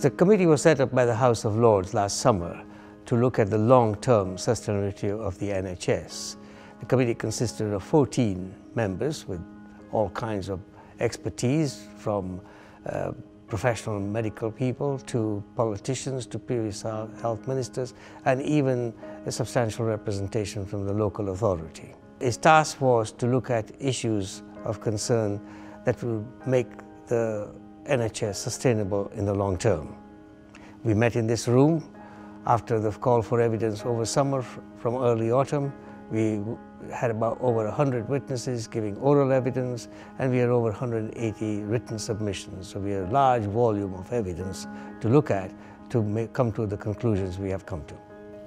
The committee was set up by the House of Lords last summer to look at the long-term sustainability of the NHS. The committee consisted of 14 members with all kinds of expertise, from professional medical people to politicians to previous health ministers, and even a substantial representation from the local authority. Its task was to look at issues of concern that will make the NHS sustainable in the long term. We met in this room after the call for evidence over summer from early autumn. We had about over 100 witnesses giving oral evidence, and we had over 180 written submissions. So we had a large volume of evidence to look at to come to the conclusions we have come to.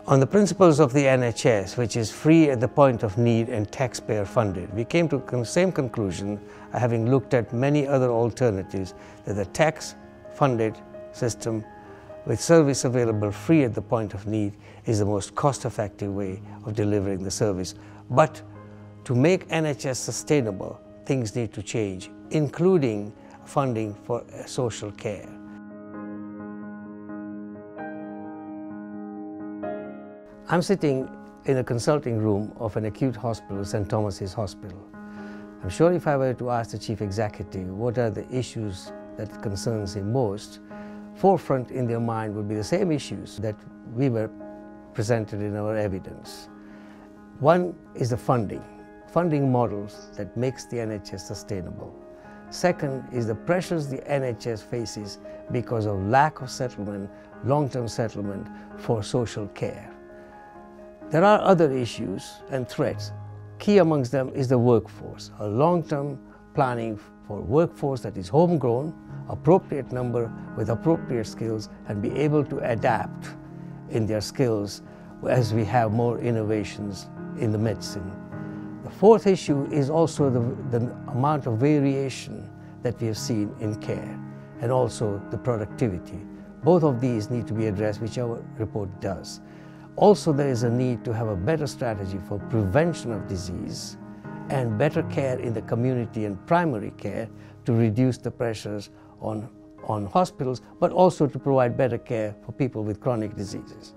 On the principles of the NHS, which is free at the point of need and taxpayer funded, we came to the same conclusion, having looked at many other alternatives, that the tax funded system with service available free at the point of need is the most cost-effective way of delivering the service. But to make NHS sustainable, things need to change, including funding for social care. I'm sitting in a consulting room of an acute hospital, St. Thomas's Hospital. I'm sure if I were to ask the Chief Executive what are the issues that concerns him most, forefront in their mind would be the same issues that we were presented in our evidence. One is the funding models that makes the NHS sustainable. Second is the pressures the NHS faces because of lack of settlement, long-term settlement for social care. There are other issues and threats. Key amongst them is the workforce, a long-term planning for workforce that is homegrown, appropriate number with appropriate skills, and be able to adapt in their skills as we have more innovations in the medicine. The fourth issue is also the amount of variation that we have seen in care, and also the productivity. Both of these need to be addressed, which our report does. Also, there is a need to have a better strategy for prevention of disease and better care in the community and primary care to reduce the pressures on hospitals, but also to provide better care for people with chronic diseases.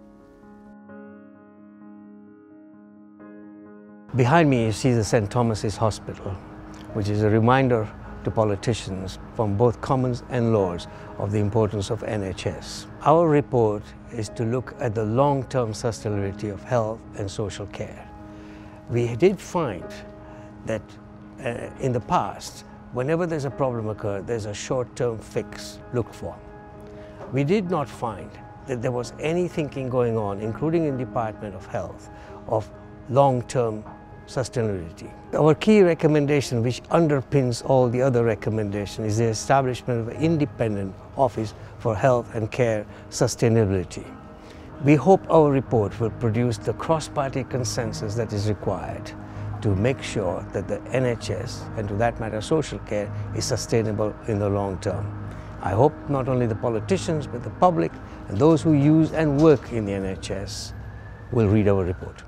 Behind me you see the St. Thomas's Hospital, which is a reminder to politicians from both Commons and Lords of the importance of NHS. Our report is to look at the long-term sustainability of health and social care. We did find that in the past, whenever there's a problem occurred, there's a short-term fix looked for. We did not find that there was any thinking going on, including in the Department of Health, of long-term sustainability. Our key recommendation, which underpins all the other recommendations, is the establishment of an independent office for health and care sustainability. We hope our report will produce the cross-party consensus that is required to make sure that the NHS, and to that matter social care, is sustainable in the long term. I hope not only the politicians but the public and those who use and work in the NHS will read our report.